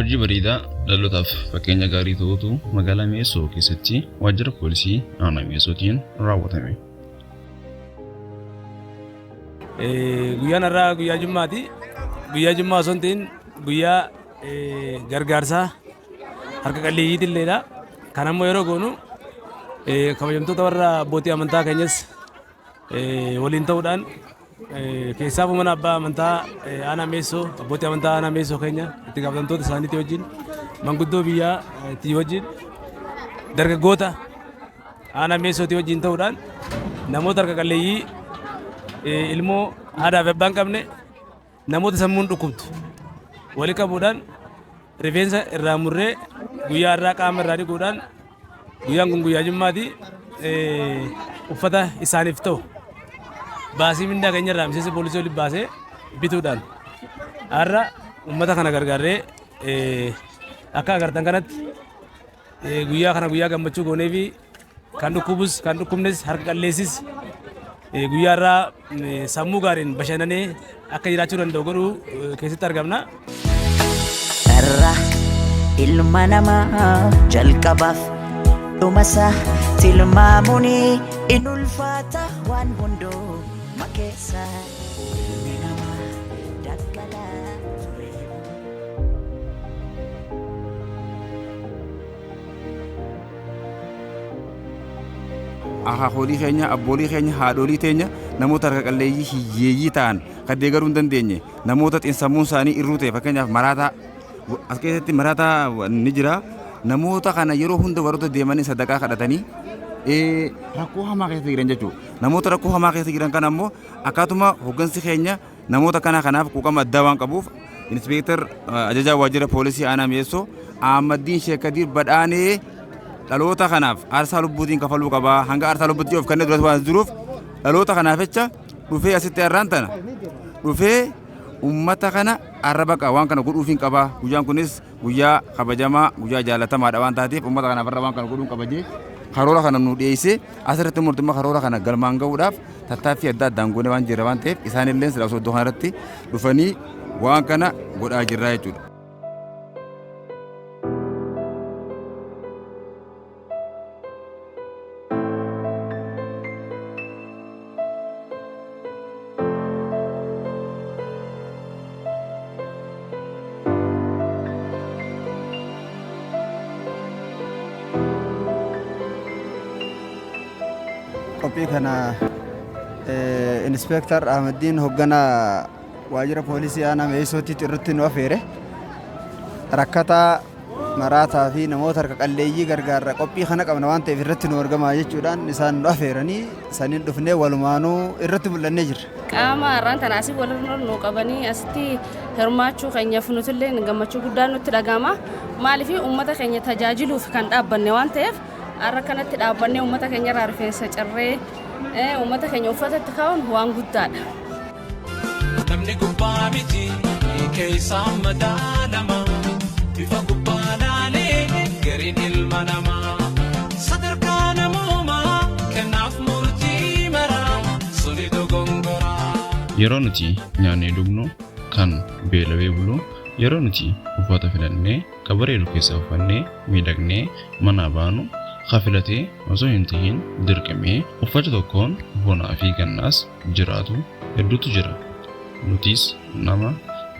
Hojii bareedaa dhalootaaf fakkeenya gaarii ta'utu magaalaa Mi'eessoo keessatti waajjira poolisii aanaa Mi'eessootiin raawwatame. Guyyaan har'aa guyyaa Jimmaati. Guyyaa Jimmaa osoo hin ta'in guyyaa gargaarsaa harka qalleeyyiitiilleedha. Kan ammoo yeroo goonu kabajamtoota warra abbootii amantaa keenyas waliin ta'uudhaan keessaafuu mana abbaa amantaa aanaa Mi'eessoo abbootii amantaa aanaa Mi'eessoo keenya itti gaafatamtoota isaaniitii wajjin manguddoo biyyaa itti wajjin dargaggoota aanaa Mi'eessootii wajjin ta'uudhaan namoota harka qalleeyyii ilmoo haadhaaf abbaa hin qabne namoota sammuun dhukkubdu walii qabuudhaan rifeensa irraa murree guyyaa irraa qaama irraa dhiquudhaan guyyaan kun guyyaa Jimmaati uffata isaaniif ta'u baasii mindaa keenya irraa miseensa poolisii waliin baasee bituudhaan har'a uummata kana gargaarree akka agartan kanatti guyyaa kana guyyaa gammachuu goonee fi kan dhukkubus kan dhukkubnes harka qalleessis guyyaa irraa sammuu gaariin bashannanee akka jiraachuu danda'u godhuu keessatti argamna. Irra ilma namaa jalqabaaf dhumasa tilmaamuun in ulfaata waan hunduu makeessa ilmi namaa dakkalaa ture. Akakoolii keenya abboolii keenya haadholii teenya namoota harka qalleeyyii hiyyeeyyii ta'an kan deeggaruu hin dandeenye namoota xiinsammuun isaanii irruu ta'e fakkeenyaaf maraataa as keessatti maraataa ni jira namoota kana yeroo hunda warroota deemanii sadaqaa kadhatanii rakkoo hamaa keessa jiran jechuudha. Namoota rakkoo hamaa keessa jiran kana ammoo akkaatuma hoggansi keenya namoota kanaaf quuqama addaa waan qabuuf Inspektar ajajaa waajjira poolisii aanaa Mi'eessoo Ahmaddiin Sheekadiir badhaanee dhaloota kanaaf aarsaa lubbuutiin kafaluu qabaa hanga aarsaa lubbuutti of kennee duratti waan jiruuf dhaloota kanaaf jecha dhufee asitti har'aan tana dhufee ummata kana arraba qaba waan kana godhuufiin qabaa guyyaan kunis guyyaa kabajamaa guyyaa jaalatamaadha waan taateef ummata kanaaf arraba waan kana godhuun qabajee karoora kana nu dhiyeessee asirratti murtummaa karoora kana galmaan ga'uudhaaf tattaaffii adda addaan goone waan jirra waan ta'eef isaanillee sila osoo iddoo kanarratti dhufanii waan kana godhaa jirra jechuudha. Kopi kana Inspektar Ahmaddiin hoggana waajjira poolisii aanaa Mi'eessootti irratti nu afeere rakkataa maraataa fi namoota harka qalleeyyii gargaarra qophii kana qabna waan ta'eef irratti nu argamaa jechuudhaan isaan nu afeeranii saniin dhufnee walumaanuu irratti mul'annee jirra. Qaama har'aan tanaasii walirra nu qabanii asitti hirmaachuu keenyaaf nutillee gammachuu guddaan nutti dhagahama. Maaliif uummata keenya tajaajiluuf kan dhaabbanne waan ta'eef har'a kanatti dhaabbannee uummata keenya irraa rifeensa cirree uummata keenya uffatatti kaa'uun waan guddaadha. Namni gubbaa miti keessaa madaalama bifa gubbaa laalee gariin ilma namaa sadarkaa namoomaa kennaaf murtii maraa suni dogongoraa. Yeroo nuti nyaannee dhugnu kan beelawee bulu yeroo nuti uffata filannee kabareedu keessa uffannee miidhagnee manaa baanu kafilatee osoo hin ta'in dirqamee uffata tokkoon bonaa fi gannaas jiraatu hedduutu jira. Nutis nama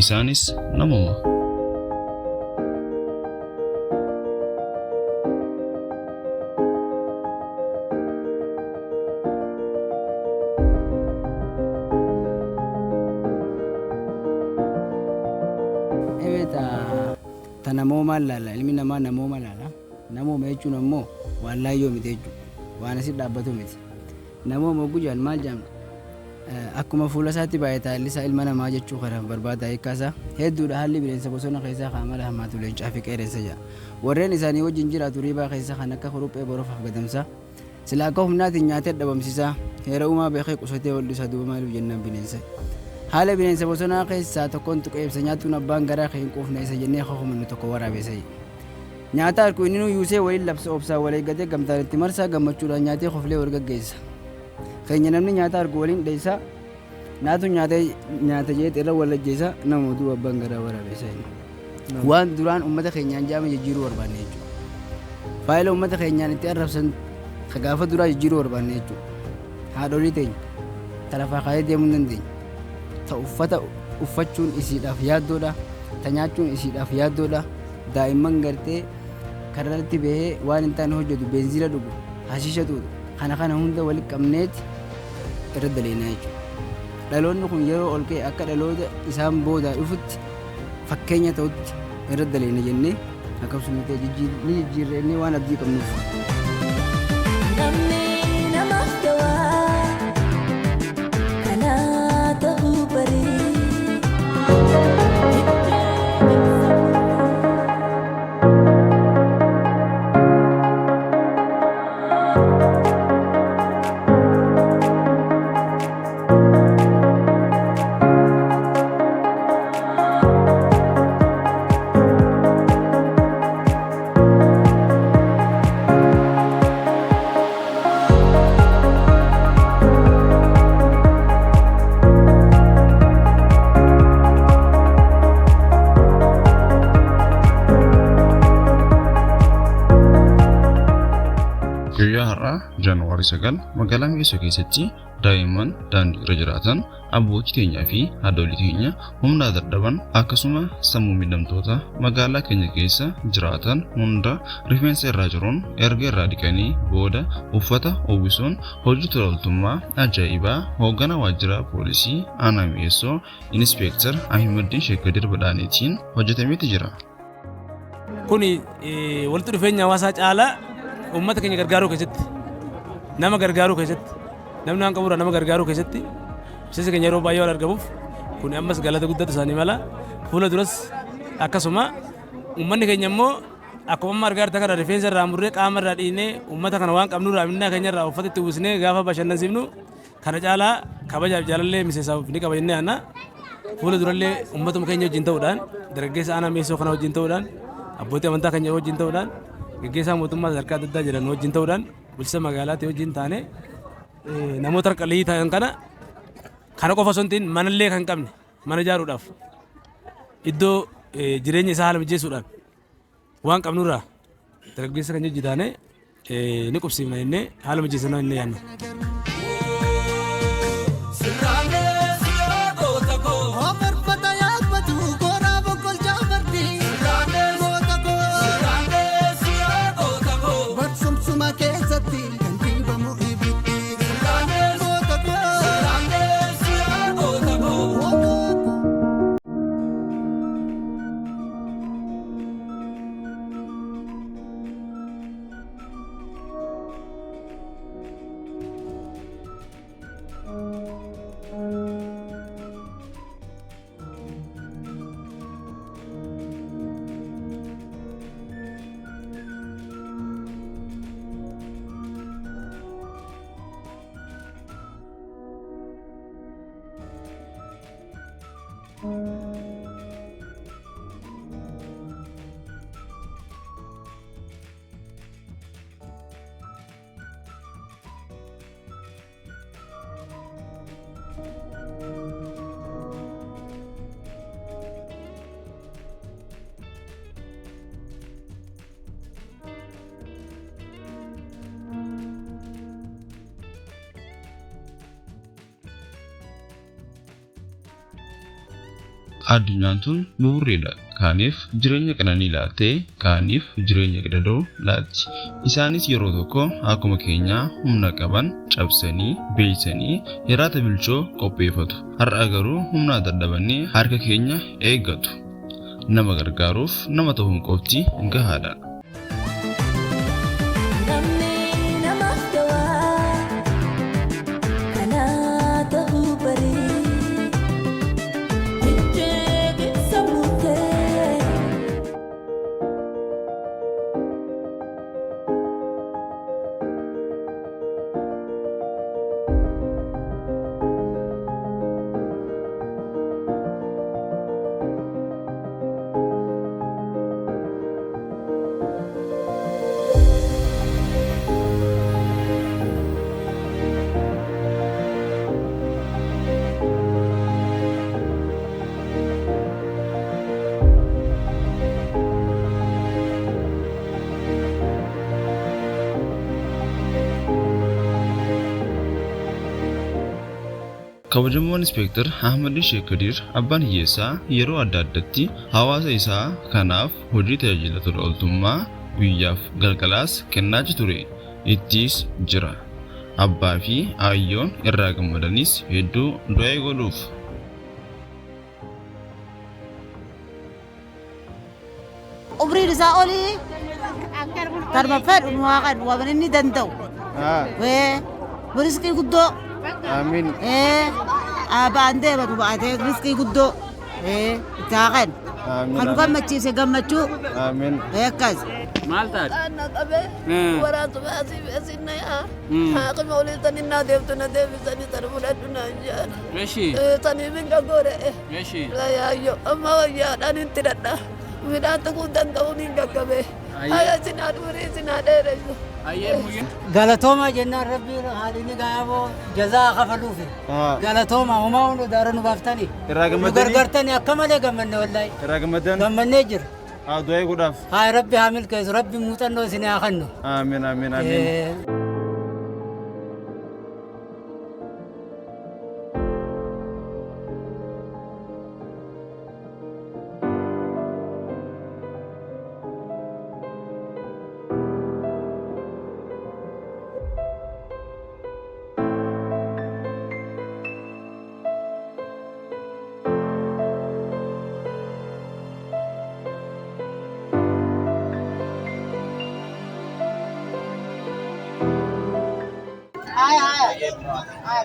isaanis namuma. Namoomaan laala ilmi namaa namooma laala namooma jechuun ammoo waan laayyoo miti jechuudha waan asitti dhaabbatu miti namooma gujaan maal jaamna akkuma fuula isaatti baay'ee taallisaa ilma namaa jechuu kanaaf barbaada hiikkaasaa hedduudha haalli bineensa bosona keessaa qaamala hamaatu leencaa fi qeerransa jedha warreen isaanii wajjin jiraatu riibaa keessa kan akka kuruphee boroofaaf gadamsaa silaa akka humnaatiin nyaatee dhabamsiisaa heera uumaa beekee qusatee wal'isaa duuba maaliif jennaan bineensa. Haala bineensa bosonaa keessaa tokkoon tuqeebsa nyaatuun abbaan garaa kan hin quufne isa jennee ho'umannu tokko waraabessa. Nyaata harkuu inni nuu yuusee waliin labsa obsaa walii gatee gamtaan itti marsaa gammachuudhaan nyaatee qoflee wal gaggeessa. Keenya namni nyaata harkuu waliin dheessaa naatu nyaata jeet irra wal ajjeessa namoota abbaan garaa waraabessa. waan duraan uummata keenyaan jaama jijjiiruu barbaanne jechuudha. Faayila uummata keenyaan itti arrabsan ka gaafa duraa jijjiiruu barbaanne jechuudha. Haadholii teenya ta lafaa kaayee deemuu hin dandeenye. Ta uffata uffachuun isiidhaaf yaaddoodha. Ta nyaachuun isiidhaaf yaaddoodha. Daa'imman gartee karratti bahee waan hin taane hojjetu beenzila dhugu hashiisha tuutu kana hunda walitti qabneeti irra daleennaa jechuudha. Dhaloonni kun yeroo ol ka'e akka dhaloota isaan boodaa dhufutti fakkeenya ta'utti irra daleena jennee akkasuma ta'e ni jijjiirree waan abdii qabnuuf. Namni namaaf dawaa kanaa ta'uu barii. Guyyaa har'aa Jaanuwaarii 9 magaalaa Mi'eessoo keessatti daa'imman daandii irra jiraatan abbootii teenyaa fi haadholii teenya humna dadhaban akkasuma sammuu miidhamtoota magaalaa keenya keessa jiraatan hunda rifeensa irraa jiruun erga irraa dhiqanii booda uffata uwwisuun hojii tola ooltummaa ajaa'ibaa hoogganaa waajjira poolisii aanaa Mi'eessoo Inspektar Ahimadiin Sheek Kadir Badhaaniitiin hojjetameeti jira. Kuni walitti dhufeenya hawaasaa caalaa uummata keenya gargaaruu keessatti nama gargaaruu keessatti namni waan qaburraa nama gargaaruu keessatti miseensa keenya yeroo baay'ee wal argamuuf kun ammas galata guddatu isaanii mala fuula duras akkasuma uummanni keenya immoo akkuma amma argaa jirtan kana rifeensa irraa murree qaama irraa dhiinee uummata kana waan qabnurraa minnaa keenya irraa uffata itti uwwisnee gaafa bashannansiifnu kana caalaa kabajaaf jaalallee miseensaaf ni qaba jennee yaadna fuula durallee uummatuma keenya wajjin ta'uudhaan dargaggeessa aanaa Mi'eessoo kana wajjin ta'uudhaan abbootii amantaa keenya wajjin ta'uudhaan gaggeessaa mootummaa sadarkaa adda addaa jiran wajjin ta'uudhaan bulchiinsa magaalaatii wajjin taane namoota harka-qalleeyyii ta'an kana qofa osoo hin ta'in manallee kan qabne mana ijaaruudhaaf iddoo jireenya isaa haala mijeessuudhaan waan qabnurraa dargaggeessa kan wajjin taane ni qubsiifna jennee haala mijeessinaa jennee yaadna. Addunyaan tun buburreedha. Kaaniif jireenya qananii laattee kaaniif jireenya qidadoo laatti. Isaanis yeroo tokko akkuma keenya humna qaban cabsanii beeksanii hiraata bilchoo qopheeffatu. Har'a garuu humna dadhabanii harka keenya eeggatu. Nama gargaaruuf nama ta'uun qofti gahaadha. Kabajamoon Inspektar Ahmad Sheikh Kadir abbaan hiyyeessaa yeroo adda addaatti hawaasa isaa kanaaf hojii tajaajila tola ooltummaa guyyaaf galgalaas kennaa ture ittis jira. Abbaa fi ayyoon irraa gammadanis hedduu du'aa godhuuf. Umriin isaa olii karma fedhu nu haa kadhu waan inni danda'u. Riskii guddoo. Amiin. Abbaan deematu baatee riskii guddoo. Itti haa kennu. Kan gammachiise gammachuu. Amiin. Akkas. Maal taate? Ana qabee waraatu baasii beesinna yaa. Haaqima olii tani naa deemtu na deebisanii tana fudhadhu naan jedhan. Meeshii? Tanii min gagoore. Meeshii? Laayyaayyo amma wayyaadhaan hin tidhadha. Midhaan takuu danda'uun hin gaggabee. Aya sinaa dhuurii sinaa dheeressu. Galatooma jennaan rabbiin haadhini gaaboo jazaa kafaluufi. Galatooma homaa hundi daara nu baaftanii. Irraa Nu gammadanii. gargaartanii akka malee gammanne wallaahi. Irraa gammadan. Gammannee jira. Du'aa godhaaf. Haa rabbi haa milkeessu rabbi muuxannoo isin haa kennu. Amiin amiin amiin.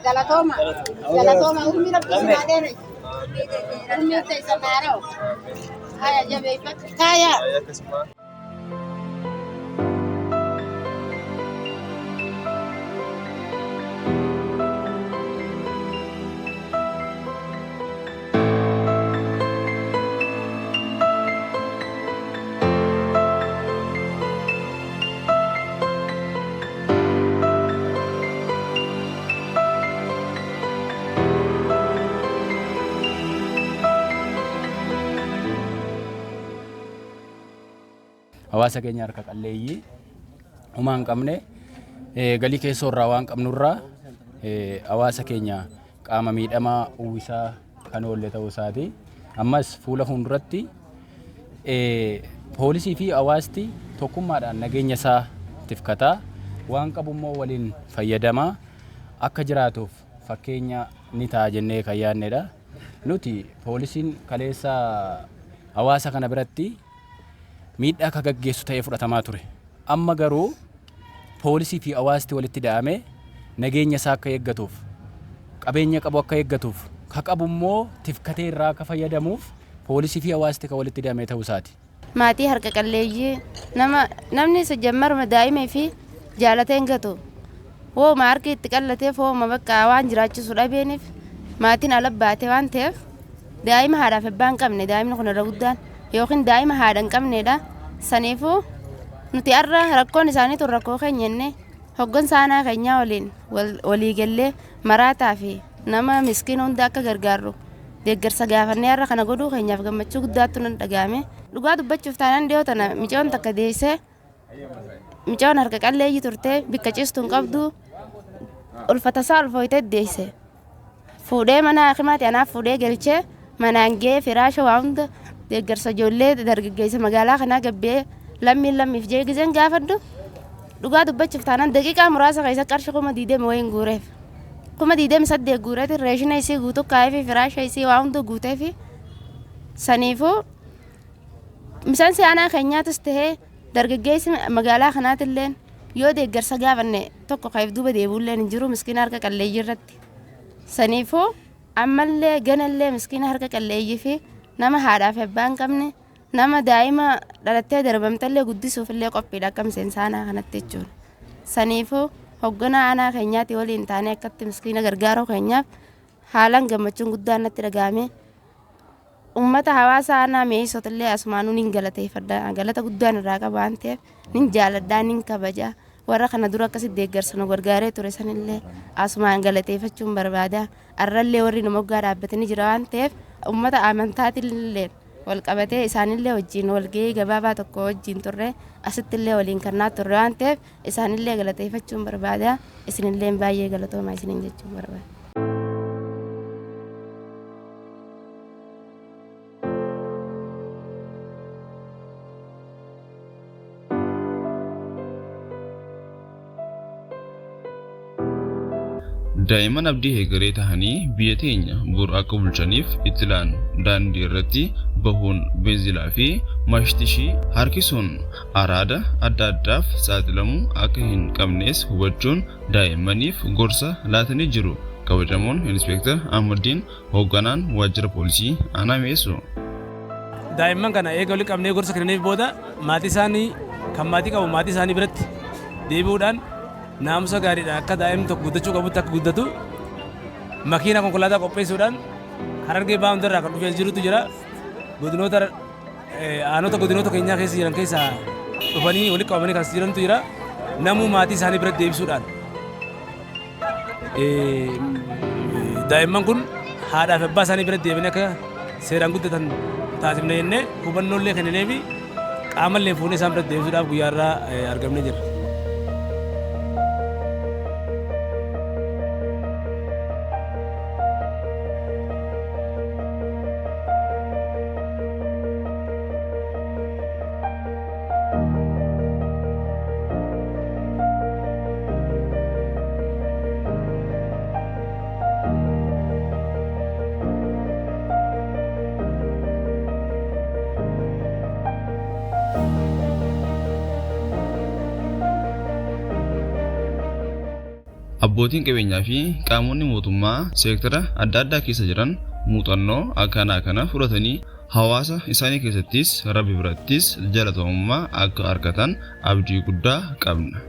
Galatooma. Galatooma ilmi rabbi sinaa dheeressu. Ilmi teessa naaroo. Aya jabeeffatu. Kaaya. Hawaasa keenya harka qalleeyyii homaa hin qabne galii keessoo irraa waan qabnurraa hawaasa keenya qaama miidhamaa uwwisaa kan oolle ta'uu isaati. Ammas fuula fuulduratti poolisii fi hawaasti tokkummaadhaan nageenya isaa tifkataa waan qabu immoo waliin fayyadamaa akka jiraatuuf fakkeenya ni ta'a jennee kan yaadnedha. Nuti poolisiin kaleessa hawaasa kana biratti miidhaa akka gaggeessu ta'ee fudhatamaa ture. Amma garuu poolisii fi hawaasti walitti dha'amee nageenya isaa akka eeggatuuf, qabeenya qabu akka eeggatuuf, ka qabu immoo tifkatee irraa akka fayyadamuuf poolisii fi hawaasti kan walitti dha'amee ta'uu isaati. Maatii harka qalleeyyii namni sajjammaruma daa'imee fi jaalatee hin gatu. Wooma harki itti qallateef wooma bakka waan jiraachisu dhabeeniif maatiin ala baatee waan ta'eef daa'ima haadhaaf abbaa hin qabne daa'imni kun irra guddaan yookiin daa'ima haadha hin qabnedha. Saniifuu nuti har'a rakkoon isaaniitu rakkoo keenya jennee hoggansa aanaa keenyaa waliin walii gallee maraataa fi nama miskiina hunda akka gargaarru deeggarsa gaafannee har'a kana godhuu keenyaaf gammachuu guddaatu nan dhagahame. Dhugaa dubbachuuf taanaan dhiyoo tana micoon takka deessee micoon harka qalleeyyii turtee bikka ciistu hin qabdu ulfatasaa ulfooytee deesse. Fuudhee mana hakimaati anaaf fuudhee galchee manaan ga'ee firaasha waa hunda deeggarsa ijoollee dargaggeessa magaalaa kanaa gabbee lammiif jee gizeen gaafadhu dhugaa dubbachuuf taanaan daqiiqaa muraasa keessa qarshii 20 wayiin guureef 28 guureeti reeshina isii guutuu kaa'ee fi firaasha isii waa hunda guutee fi saniifuu misaan aanaa keenyaatis tahee dargaggeessi magaalaa kanaatillee yoo deeggarsa gaafanne tokko kaa'eef duuba deebi'ullee hin jiru miskiina harka qalleeyyii irratti saniifuu ammallee ganallee miskiina harka qalleeyyii fi nama haadhaaf abbaa hin qabne nama daa'ima dhalattee darbamtallee guddisuuf illee qophiidha akka miseensa aanaa kanatti jechuudha. Saniifuu hoogganaa aanaa keenyaatti waliin taanee akkatti miskiina gargaaruu keenyaaf haalaan gammachuun guddaan natti dhagahame. Uummata hawaasa aanaa mi'eessotillee asumaanuu nin galateeffadha. Galata guddaan irraa qaba waan ta'eef nin jaaladhaa nin kabajaa. Warra kana dura akkasitti deeggarsa nu gargaaree ture sanillee asumaan galateeffachuun barbaada. Arrallee warri nu moggaa dhaabbatanii jira waan ta'eef uummata amantaatillee wal qabatee isaanillee wajjin wal ga'ii gabaabaa tokko wajjin turre asittillee waliin kannaa turre waan ta'eef isaanillee galateeffachuun barbaada. Isinillee baay'ee galatoomaa isiniin jechuun barbaada. Daa'iman abdii eegaree tahanii biyya teenya bor akka bulchaniif ittilaan daandii irratti bahuun beenzilaa fi maashtishii harkisuun araada adda addaaf saaxilamuu akka hin qabnees hubachuun daa'imaniif gorsa laatanii jiru. Kabajamoon Inspektar Ahmadiin hoogganaan waajjira poolisii aanaa Meessoo. Daa'imman kana eega walitti qabnee gorsa kennaniif booda maatii isaanii kan maatii qabu maatii isaanii biratti deebi'uudhaan naamusa gaariidhaan akka daa'imni tokko guddachuu qabutti akka guddatu makiina konkolaataa qopheessuudhaan Harargee ba'aa hundarraa kan dhufee jirutu jira. Godinoota aanota godinoota keenyaa keessa jiran keessaa dhufanii walitti qabamanii kan jirantu jira. Namuu maatii isaanii biratti deebisuudhaan daa'imman kun haadhaa fi abbaa isaanii biratti deebiin akka seeraan guddatan taasifne jennee hubannoolee kenninee fi qaamallee fuunee isaan biratti deebisuudhaaf guyyaarraa argamnee jirra. Abbootiin qabeenyaa fi qaamonni mootummaa seektara adda addaa keessa jiran muuxannoo akkanaa kana fudhatanii hawaasa isaanii keessattis Rabbi birattis jaalatamummaa akka argatan abdii guddaa qabna.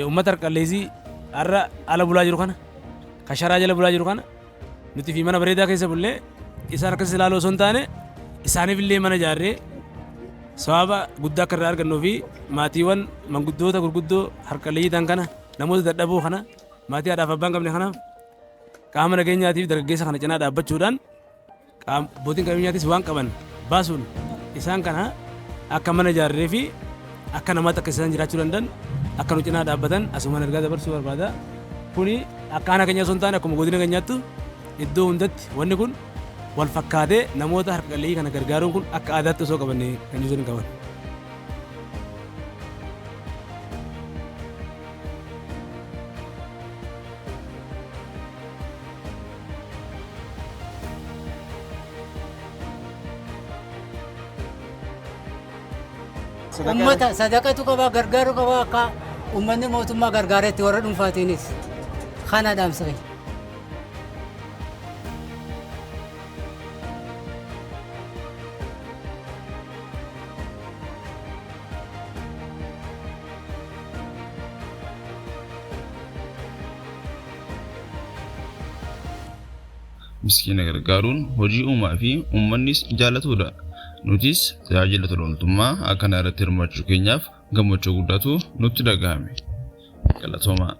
Uummata harqalleessii har'a ala bulaa jiru kana kasharaa jala bulaa jiru kana nuti fi mana bareedaa keessa bullee isaan akkasii ilaaluu osoo hin taane isaaniif illee mana ijaarree sababa guddaa akka irraa argannuu fi maatiiwwan manguddoota gurguddoo harqalleeyyii ta'an kana namoota dadhaboo kana maatii haadhaaf abbaan qabne kanaaf qaama nageenyaatiif dargaggeessa kana cinaa dhaabbachuudhaan abbootiin qabeenyaatis waan qaban baasuun isaan kana akka mana ijaarree fi akka namaatti akka isaan jiraachuu danda'an akka nu cinaa dhaabbatan asumaan ergaa dabarsuu barbaada. Kuni akka aanaa keenya osoo hin taane akkuma godina keenyaatti iddoo hundatti wanni kun wal fakkaatee namoota harqalleeyyii kana gargaaruun kun akka aadaatti osoo qabanne kan jiru qaban. Ummata sadaqatu qaba gargaaru qaba akka ummanni mootummaa gargaaretti warra dhuunfaatiinis kana dhaamsa. Miskiina gargaaruun hojii uumaa fi uummannis jaalatudha. Nutis tajaajila tola ooltummaa akkana irratti hirmaachuu keenyaaf gammachuu guddaatu nutti dhagahame. Galatoomaa.